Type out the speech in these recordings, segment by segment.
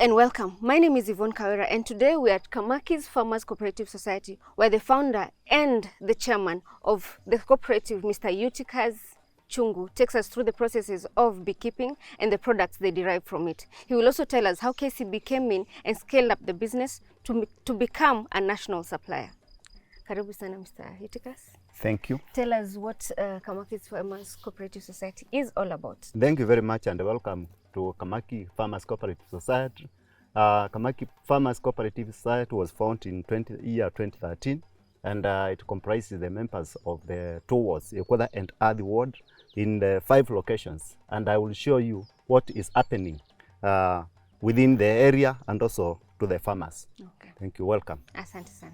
and welcome. My name is Yvonne Kawera, and today we are at Kamaki's Farmers Cooperative Society, where the founder and the chairman of the cooperative, Mr. Eutychus Chungu, takes us through the processes of beekeeping and the products they derive from it. He will also tell us how KCB came in and scaled up the business to become a national supplier. Karibu sana, Mr. Eutychus. Thank you. Tell us what Kamaki's Farmers Cooperative Society is all about. Thank you very much and welcome to Kamaki Farmers Cooperative Society. Kamaki Farmers Cooperative Society was founded in 2013 and it comprises the members of the two wards, Ekwetha and Athi ward, in the 5 locations. And I will show you what is happening within the area and also to the farmers. Okay. Thank you. Welcome. Asante sana.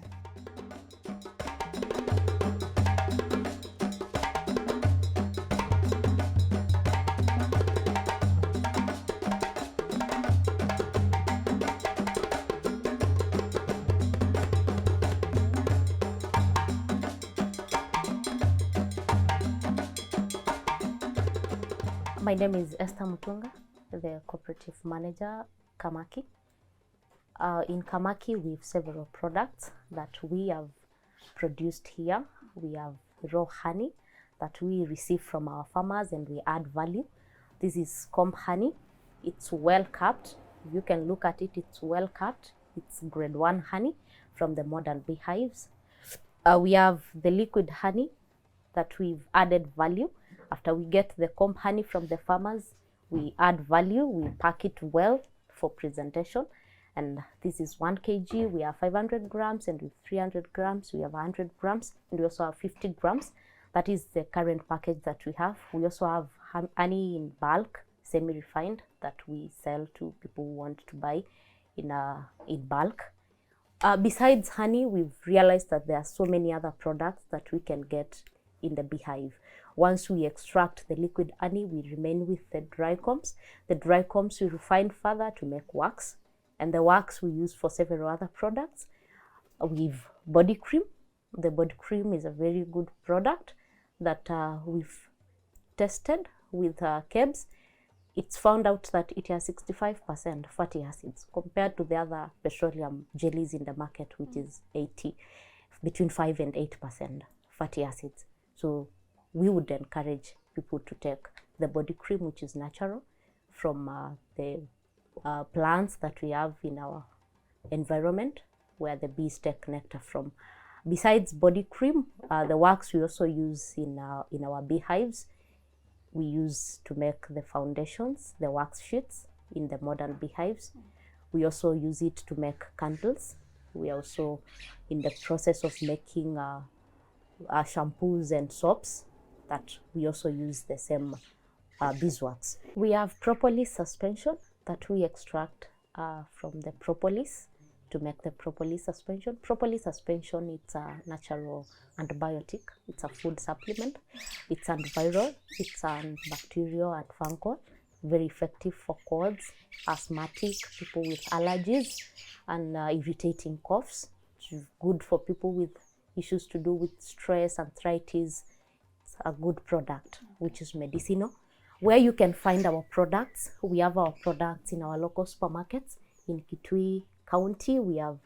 My name is Esther Mutunga, the cooperative manager, Kamaki. In Kamaki, we have several products that we have produced here. We have raw honey that we receive from our farmers and we add value. This is comb honey. It's well capped. You can look at it, it's well capped. It's grade 1 honey from the modern beehives. We have the liquid honey that we've added value. After we get the comb honey from the farmers, we add value, we pack it well for presentation. And this is 1 kg, we have 500 grams, and with 300 grams, we have 100 grams, and we also have 50 grams. That is the current package that we have. We also have honey in bulk, semi-refined, that we sell to people who want to buy in bulk. Besides honey, we've realized that there are so many other products that we can get in the beehive. Once we extract the liquid honey, we remain with the dry combs. The dry combs we refine further to make wax, and the wax we use for several other products. We've body cream. The body cream is a very good product that we've tested with KEBS. It's found out that it has 65% fatty acids compared to the other petroleum jellies in the market, which is between 5 and 8% fatty acids. So we would encourage people to take the body cream, which is natural, from the plants that we have in our environment where the bees take nectar from. Besides body cream, the wax we also use in our beehives, we use to make the foundations, the wax sheets in the modern beehives. We also use it to make candles. We are also in the process of making shampoos and soaps that we also use the same beeswax. We have propolis suspension that we extract from the propolis to make the propolis suspension. Propolis suspension, it's a natural antibiotic. It's a food supplement. It's antiviral. It's antibacterial and fungal. Very effective for colds, asthmatic, people with allergies, and irritating coughs. It's good for people with issues to do with stress, arthritis. It's a good product, which is medicinal. Where you can find our products, we have our products in our local supermarkets. In Kitui County, we have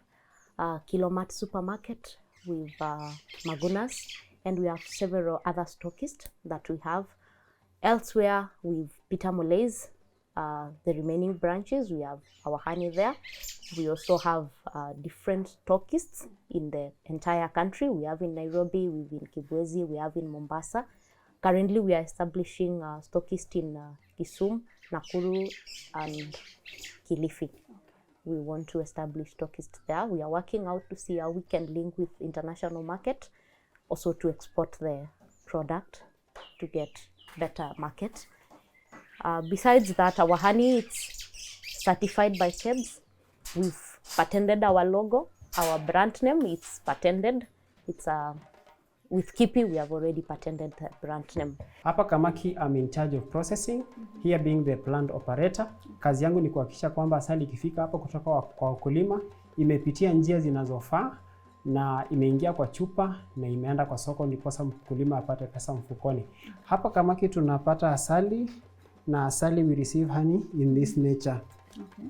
Kilomart supermarket, with Magunas, and we have several other stockists that we have. Elsewhere, with Peter Mole's, the remaining branches, we have our honey there. We also have different stockists in the entire country. We have in Nairobi, we have in Kibwezi, we have in Mombasa. Currently, we are establishing stockists in Kisumu, Nakuru, and Kilifi. We want to establish stockists there. We are working out to see how we can link with international market, also to export the product to get better market. Besides that, our honey, it's certified by KEBS. We've patented our logo, our brand name, it's patented. It's with Kipi, we have already patented the brand name. Hapa Kamaki, I'm in charge of processing, here being the plant operator. Kazi yangu ni kuhakikisha kwamba asali ikifika hapa kutoka kwa wakulima imepitia njia zinazofaa na imeingia kwa chupa na imeenda kwa soko, ndiposa mkulima apate pesa mfukoni. Hapa Kamaki tunapata asali, na asali we receive honey in this nature. Okay.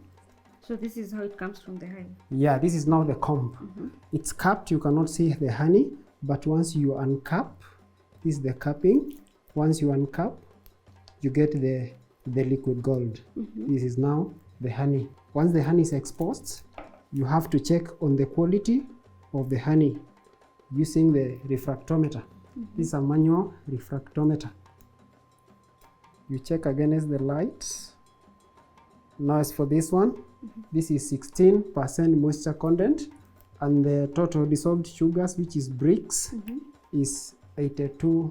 So this is how it comes from the hive. Yeah, this is now the comb. It's capped, you cannot see the honey, but once you uncap, this is the capping. Once you uncap, you get the liquid gold. This is now the honey. Once the honey is exposed, you have to check on the quality of the honey using the refractometer. This is a manual refractometer. You check against the light. Now as for this one, this is 16% moisture content, and the total dissolved sugars, which is bricks, is 82%.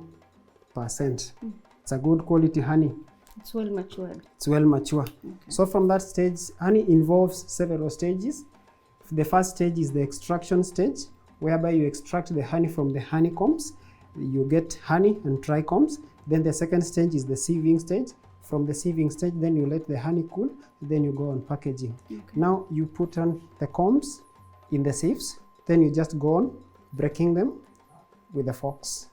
It's a good quality honey. It's well matured. It's well mature. Okay. So from that stage, honey involves several stages. The first stage is the extraction stage, whereby you extract the honey from the honeycombs. You get honey and trichomes. Then the second stage is the sieving stage. From the sieving stage, then you let the honey cool, then you go on packaging. Okay. Now you put on the combs in the sieves, then you just go on breaking them with the forks.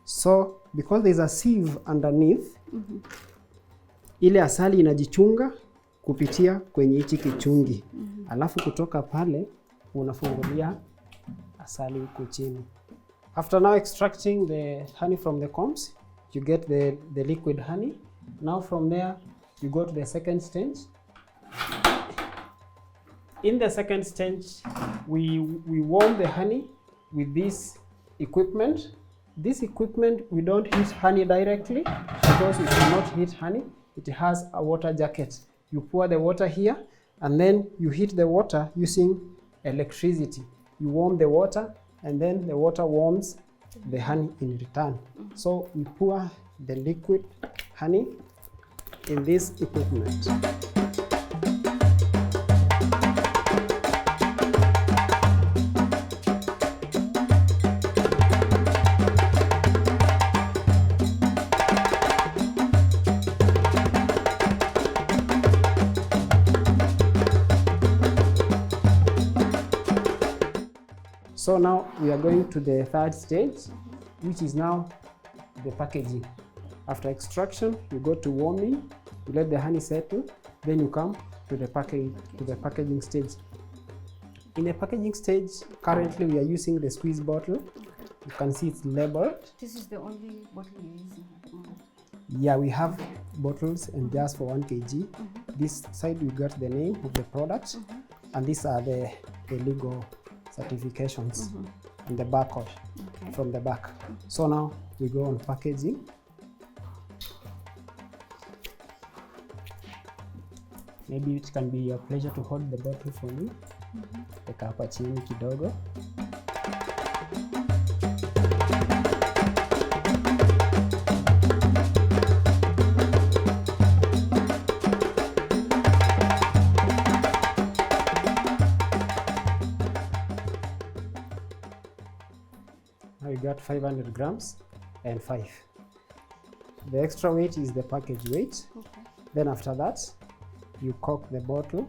So because there's a sieve underneath, ile asali inajichunga kupitia kwenye hichi kichungi. Alafu kutoka pale unafungulia asali huku chini. After now extracting the honey from the combs, you get the liquid honey. Now from there, you go to the second stage. In the second stage, we warm the honey with this equipment. This equipment, we don't heat honey directly because it cannot heat honey. It has a water jacket. You pour the water here, and then you heat the water using electricity. You warm the water, and then the water warms the honey in return. So we pour the liquid honey in this equipment. So now we are going to the third stage, which is now the packaging. After extraction, you go to warming, you let the honey settle, then you come to the packaging stage. In the packaging stage, currently we are using the squeeze bottle. You can see it's labeled. This is the only bottle you're using at the moment. Yeah, we have bottles and jars for 1 kg. This side we got the name of the product, and these are the legal certifications and the barcode from the back. So now we go on packaging. Maybe it can be your pleasure to hold the bottle for me. Weka hapa chini kidogo. Now we got 500 grams and 5. The extra weight is the package weight. Okay. Then after that, you cork the bottle.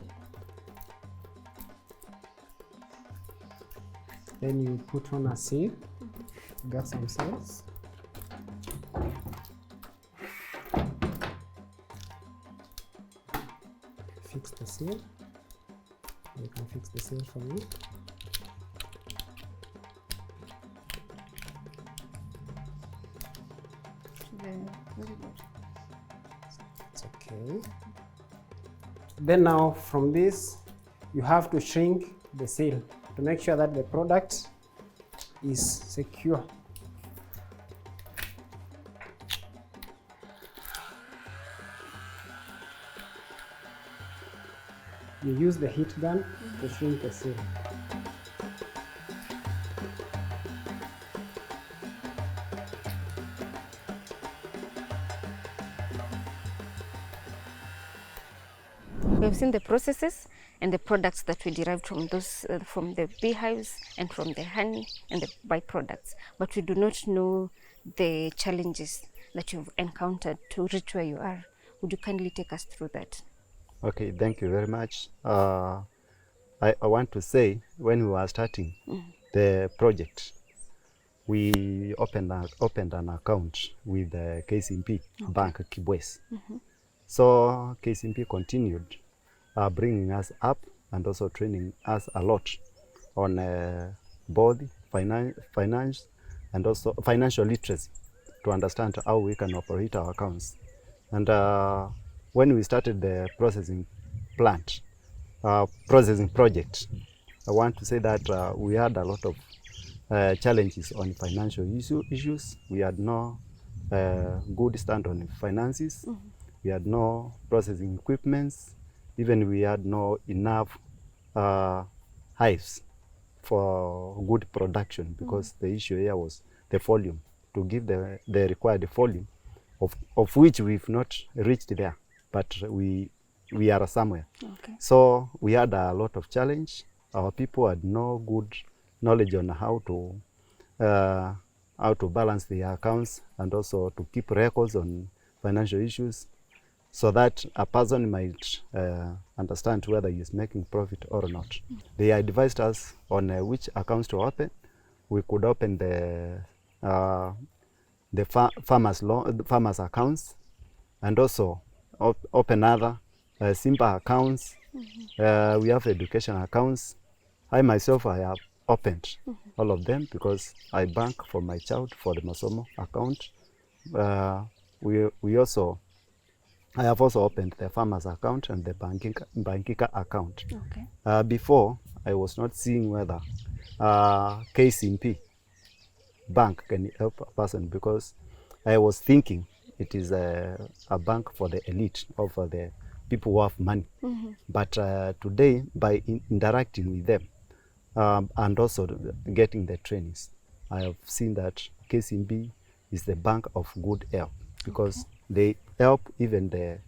Then you put on a seal. Got some seals. Fix the seal. You can fix the seal for me. Very good. It's okay. Then now from this, you have to shrink the seal to make sure that the product is secure. You use the heat gun to shrink the seal. We've seen the processes and the products that we derived from those, from the beehives and from the honey and the byproducts, but we do not know the challenges that you've encountered to reach where you are. Would you kindly take us through that? Okay, thank you very much. I want to say, when we were starting the project, we opened an account with KCMP Bank Kibwezi. So KCMP continued are bringing us up and also training us a lot on both finance and also financial literacy to understand how we can operate our accounts. And when we started the processing plant, processing project, I want to say that we had a lot of challenges on financial issues. We had no good stand on finances. We had no processing equipments. Even we had no enough hives for good production, because the issue here was the volume, to give the required volume, of which we've not reached there, but we are somewhere. Okay. So we had a lot of challenge. Our people had no good knowledge on how to balance the accounts and also to keep records on financial issues, so that a person might understand whether he is making profit or not. They advised us on which accounts to open. We could open the farmers accounts, and also open other simple accounts. We have education accounts. I myself, I have opened all of them because I bank for my child for the Masomo account. I have also opened the farmers account and the Bankika account. Okay. Before, I was not seeing whether KCMP bank can help a person, because I was thinking it is a bank for the elite or for the people who have money. But today, by interacting with them and also getting the trainings, I have seen that KCMB is the bank of good help, because they help even the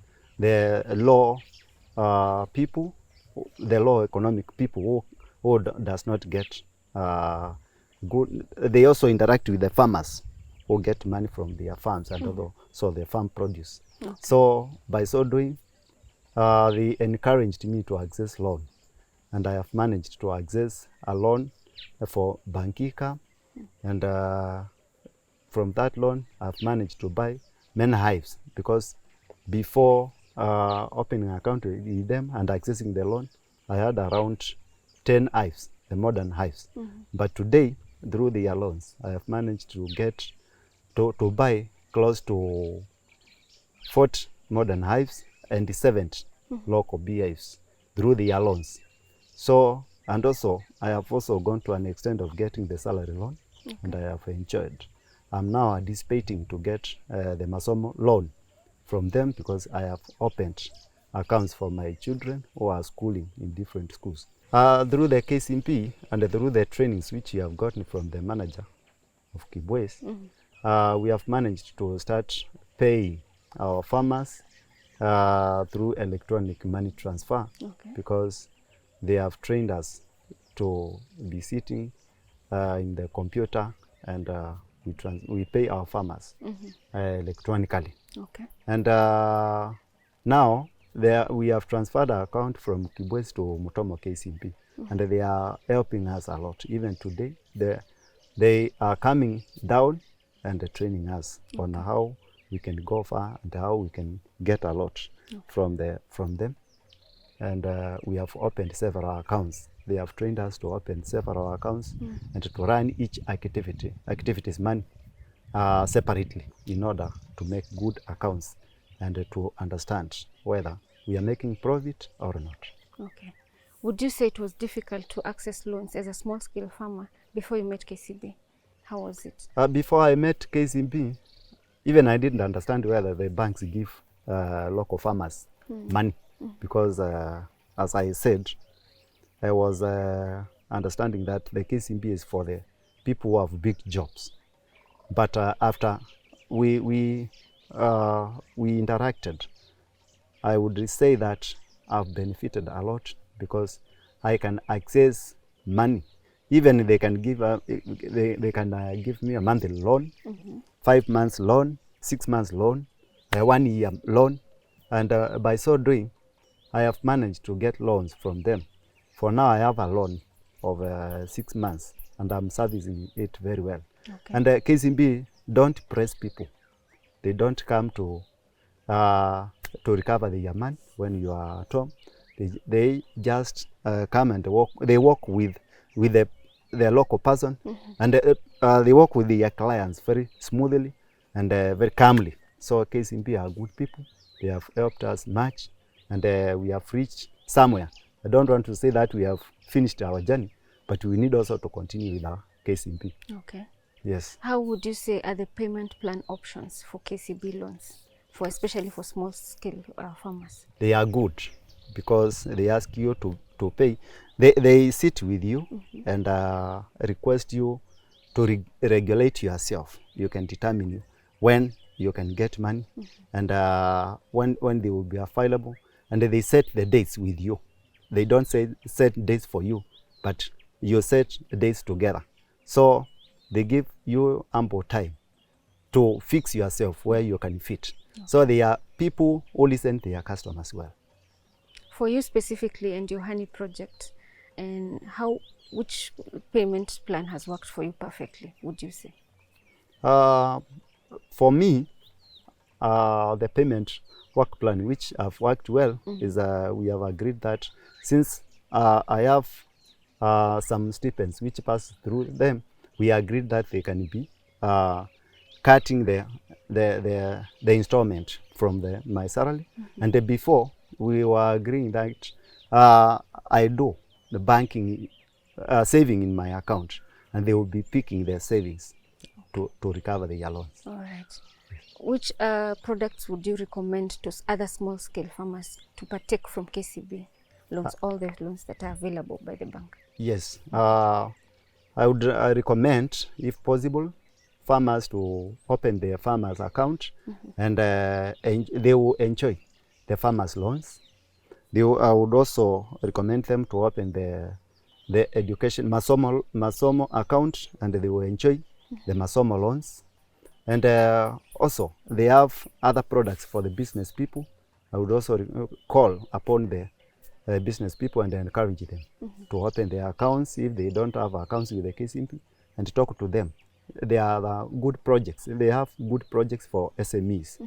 low people, the low economic people who does not get good. They also interact with the farmers who get money from their farms and also the farm produce. Okay. So by so doing, they encouraged me to access loan, and I have managed to access a loan for Bankika, and from that loan I've managed to buy many hives, because before opening an account with them and accessing the loan, I had around 10 hives, the modern hives. But today, through the loans, I have managed to get to buy close to 40 modern hives and 70 local beehives through the loans. So, and also, I have also gone to an extent of getting the salary loan, and I have enjoyed. I'm now anticipating to get the Masomo loan from them, because I have opened accounts for my children who are schooling in different schools. Through the KCMP and through the trainings which we have gotten from the manager of Kibwezi, we have managed to start paying our farmers through electronic money transfer, because they have trained us to be sitting in the computer, and we pay our farmers electronically. Okay. And now we have transferred our account from Kibwezi to Mutomo KCMP, and they are helping us a lot. Even today, they are coming down and training us on how we can go far and how we can get a lot from them. And we have opened several accounts. They have trained us to open several accounts and to run each activities money separately, in order to make good accounts and to understand whether we are making profit or not. Okay. Would you say it was difficult to access loans as a small-scale farmer before you met KCB? How was it? Before I met KCB, even I didn't understand whether the banks give local farmers money, because as I said, I was understanding that the KCB is for the people who have big jobs. But after we interacted, I would say that I've benefited a lot, because I can access money. Even they can give give me a monthly loan, 5 months loan, 6 months loan, 1 year loan, and by so doing, I have managed to get loans from them. For now, I have a loan of 6 months, and I'm servicing it very well. Okay. And KCB don't press people. They don't come to recover their money when you are at home. They just come and work. They work with their local person, and they work with their clients very smoothly and very calmly. So KCB are good people. They have helped us much, and we have reached somewhere. I don't want to say that we have finished our journey, but we need also to continue with our KCB. Okay. Yes. How would you say are the payment plan options for KCB loans, especially for small scale farmers? They are good because they ask you to pay. They sit with you and request you to regulate yourself. You can determine when you can get money and when they will be available, and they set the dates with you. They don't set dates for you, but you set dates together. So they give you ample time to fix yourself where you can fit. So they are people who listen to their customers well. For you specifically and your honey project, and which payment plan has worked for you perfectly, would you say? For me, the payment work plan which have worked well is we have agreed that since I have some stipends which pass through them, we agreed that they can be cutting the installment from my salary. And before we were agreeing that I do the banking saving in my account, and they will be picking their savings to recover their loans. All right. Which products would you recommend to other small scale farmers to partake from KCB loans, all the loans that are available by the bank? Yes, I would recommend, if possible, farmers to open their farmers account, and they will enjoy the farmers loans. I would also recommend them to open the education Masomo account, and they will enjoy the Masomo loans. And also they have other products for the business people. I would also call upon the business people and encourage them to open their accounts if they don't have accounts with the KCB, and talk to them. They are good projects. They have good projects for SMEs.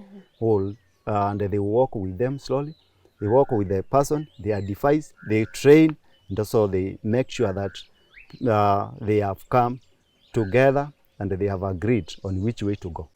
And they work with them slowly. They work with the person, they advise, they train, and also they make sure that they have come together and they have agreed on which way to go.